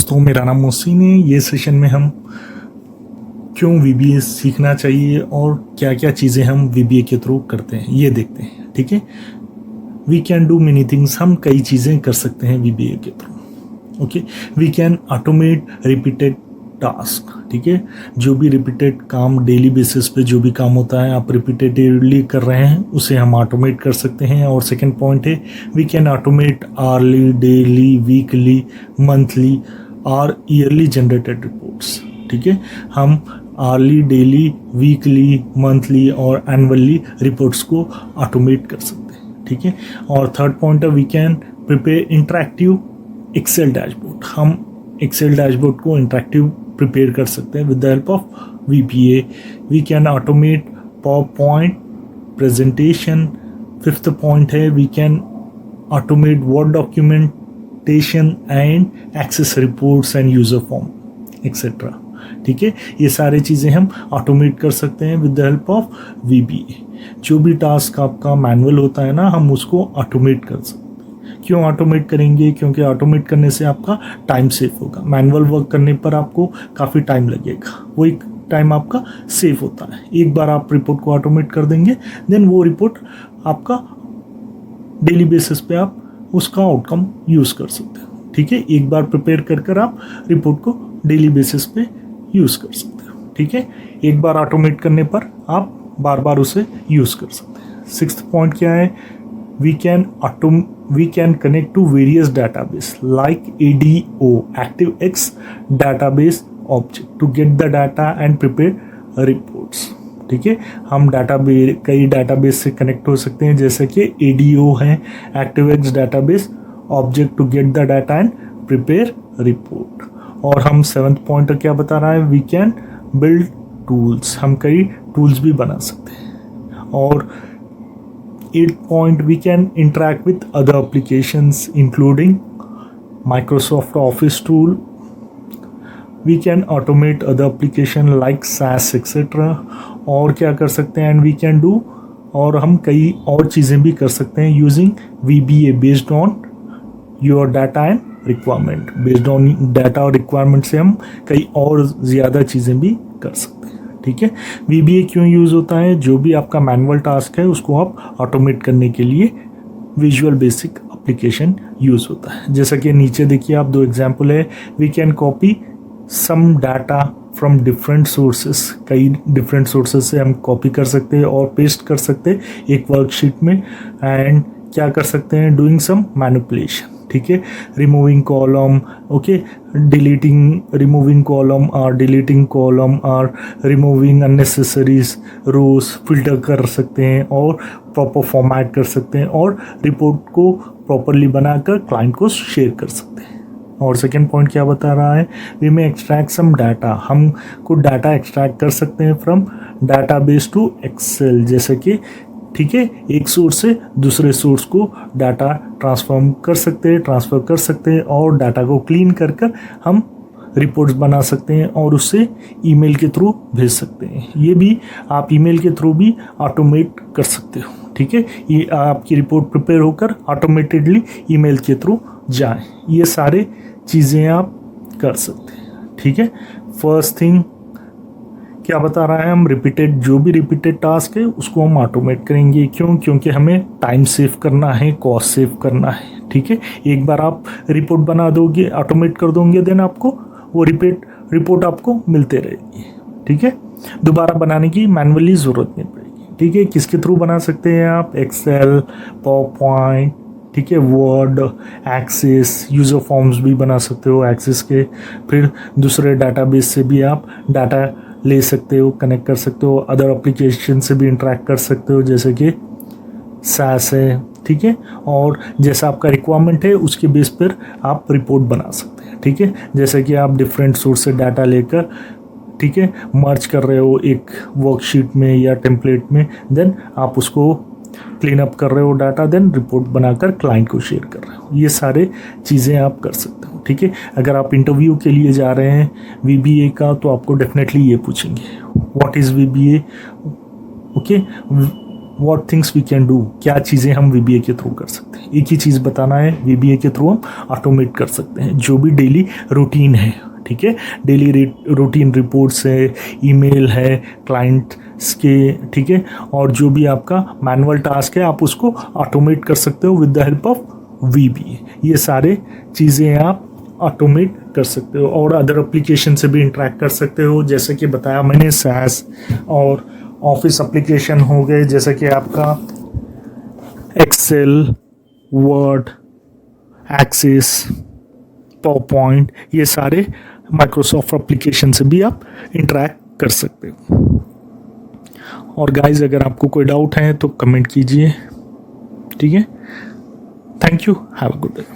दोस्तों, मेरा नाम मोहसिन है। ये सेशन में हम क्यों VBA सीखना चाहिए और क्या क्या चीज़ें हम VBA के थ्रू करते हैं ये देखते हैं। ठीक है, we can do many things, हम कई चीज़ें कर सकते हैं VBA के through. Okay, we can automate repeated task. ठीक है, जो भी रिपीटेड काम डेली बेसिस पे जो भी काम होता है आप रिपीटेटिवली कर रहे हैं उसे हम ऑटोमेट कर सकते हैं। और सेकंड पॉइंट है we can automate hourly, daily, weekly, monthly और ईयरली जनरेटेड रिपोर्ट्स। ठीक है, हम आवर्ली, डेली, वीकली, मंथली और एनुअली रिपोर्ट्स को ऑटोमेट कर सकते हैं। ठीक है, और थर्ड पॉइंट है we can prepare interactive Excel dashboard. हम एक्सेल डैशबोर्ड को इंटरैक्टिव प्रिपेयर कर सकते हैं with the help of VBA। We can automate PowerPoint presentation. Fifth point है we can automate word documentation and Access reports and user form etcetera. ठीक है, ये सारी चीज़ें हम ऑटोमेट कर सकते हैं with the help of VBA। जो भी टास्क आपका मैनुअल होता है ना, हम उसको ऑटोमेट कर सकते हैं। क्यों ऑटोमेट करेंगे? क्योंकि ऑटोमेट करने से आपका टाइम सेव होगा। मैनुअल वर्क करने पर आपको काफ़ी टाइम लगेगा, वो एक टाइम आपका सेव होता है। एक बार आप रिपोर्ट को ऑटोमेट कर देंगे, देन वो रिपोर्ट आपका डेली बेसिस पे आप उसका आउटकम यूज़ कर सकते हो। ठीक है, एक बार प्रिपेयर कर आप रिपोर्ट को डेली बेसिस पे यूज़ कर सकते हो। ठीक है, एक बार ऑटोमेट करने पर आप बार बार उसे यूज़ कर सकते हैं। सिक्स्थ पॉइंट क्या है? we can connect to various database like ADO, ActiveX database object to get the data and prepare reports। ठीक है, हम कई डाटाबेस से कनेक्ट हो सकते हैं, जैसे कि ADO है, ActiveX database object to get the data and prepare report। और हम सेवंथ पॉइंट क्या बता रहा है? वी कैन बिल्ड टूल्स, हम कई टूल्स भी बना सकते हैं। और 8th point, we can interact with other applications including Microsoft Office tool. We can automate other application like SAS etc. और क्या कर सकते हैं? And we can do, और हम कई और चीज़ें भी कर सकते हैं using VBA based on your data and requirement। based on data और requirement से हम कई और ज़्यादा चीज़ें भी कर सकते हैं। ठीक है, VBA क्यों यूज़ होता है? जो भी आपका मैनुअल टास्क है उसको आप ऑटोमेट करने के लिए विजुअल बेसिक एप्लीकेशन यूज़ होता है। जैसा कि नीचे देखिए आप दो एग्जांपल है। We can copy some data from different sources, कई डिफरेंट सोर्सेस से हम कॉपी कर सकते हैं और पेस्ट कर सकते हैं एक वर्कशीट में। एंड क्या कर सकते हैं? Doing some manipulation. ठीक है, removing column, okay, removing column और डिलीटिंग कॉलम और रिमूविंग अननेसेसरीज रोज, फिल्टर कर सकते हैं और प्रॉपर फॉर्मेट कर सकते हैं और रिपोर्ट को प्रॉपरली बनाकर क्लाइंट को शेयर कर सकते हैं। और सेकेंड पॉइंट क्या बता रहा है? वी में एक्सट्रैक्ट सम डाटा, हम कुछ डाटा एक्सट्रैक्ट कर सकते हैं फ्रॉम डाटाबेस टू एक्सेल। जैसे कि ठीक है, एक सोर्स से दूसरे सोर्स को डाटा ट्रांसफ़र कर सकते हैं और डाटा को क्लीन कर हम रिपोर्ट्स बना सकते हैं और उससे ईमेल के थ्रू भेज सकते हैं। ये भी आप ईमेल के थ्रू भी ऑटोमेट कर सकते हो। ठीक है, ये आपकी रिपोर्ट प्रिपेयर होकर ऑटोमेटेडली ईमेल के थ्रू जाए। ये सारे चीज़ें आप कर सकते हैं। ठीक है, फर्स्ट थिंग क्या बता रहा है? हम जो भी रिपीटेड टास्क है उसको हम ऑटोमेट करेंगे। क्यों? क्योंकि हमें टाइम सेव करना है, कॉस्ट सेव करना है। ठीक है, एक बार आप रिपोर्ट बना दोगे, ऑटोमेट कर दोगे, देन आपको वो रिपोर्ट आपको मिलते रहेगी। ठीक है, दोबारा बनाने की मैनुअली ज़रूरत नहीं पड़ेगी। ठीक है, किसके थ्रू बना सकते हैं आप? एक्सेल, पावरपॉइंट, ठीक है, वर्ड, एक्सेस, यूज़र फॉर्म्स भी बना सकते हो एक्सेस के। फिर दूसरे डाटाबेस से भी आप डाटा ले सकते हो, कनेक्ट कर सकते हो, अदर एप्लीकेशन से भी इंटरेक्ट कर सकते हो जैसे कि SAS है। ठीक है, और जैसा आपका रिक्वायरमेंट है उसके बेस पर आप रिपोर्ट बना सकते हैं। ठीक है, जैसे कि आप डिफरेंट सोर्स से डाटा लेकर, ठीक है, मर्ज कर रहे हो एक वर्कशीट में या टेम्पलेट में, देन आप उसको क्लीन अप कर रहे हो डाटा, देन रिपोर्ट बनाकर क्लाइंट को शेयर कर रहे हो। ये सारे चीज़ें आप कर सकते हो। ठीक है, अगर आप इंटरव्यू के लिए जा रहे हैं VBA का तो आपको डेफिनेटली ये पूछेंगे what is VBA। Okay, what things we can do, क्या चीज़ें हम VBA के थ्रू कर सकते हैं। एक ही चीज़ बताना है, VBA के थ्रू हम ऑटोमेट कर सकते हैं जो भी डेली रूटीन है, ठीक है। डेली रूटीन रिपोर्ट्स है, ईमेल है क्लाइंट्स के, ठीक है, और जो भी आपका मैनुअल टास्क है आप उसको ऑटोमेट कर सकते हो with the help of VBA। ये सारे चीज़ें आप ऑटोमेट कर सकते हो और अदर एप्लीकेशन से भी इंटरेक्ट कर सकते हो, जैसे कि बताया मैंने SAS और ऑफिस एप्लीकेशन हो गए, जैसे कि आपका एक्सेल, वर्ड, एक्सेस, पावरपॉइंट, ये सारे माइक्रोसॉफ्ट एप्लीकेशन से भी आप इंटरेक्ट कर सकते हो। और गाइज अगर आपको कोई डाउट है तो कमेंट कीजिए, ठीक है। Thank you, have a good day.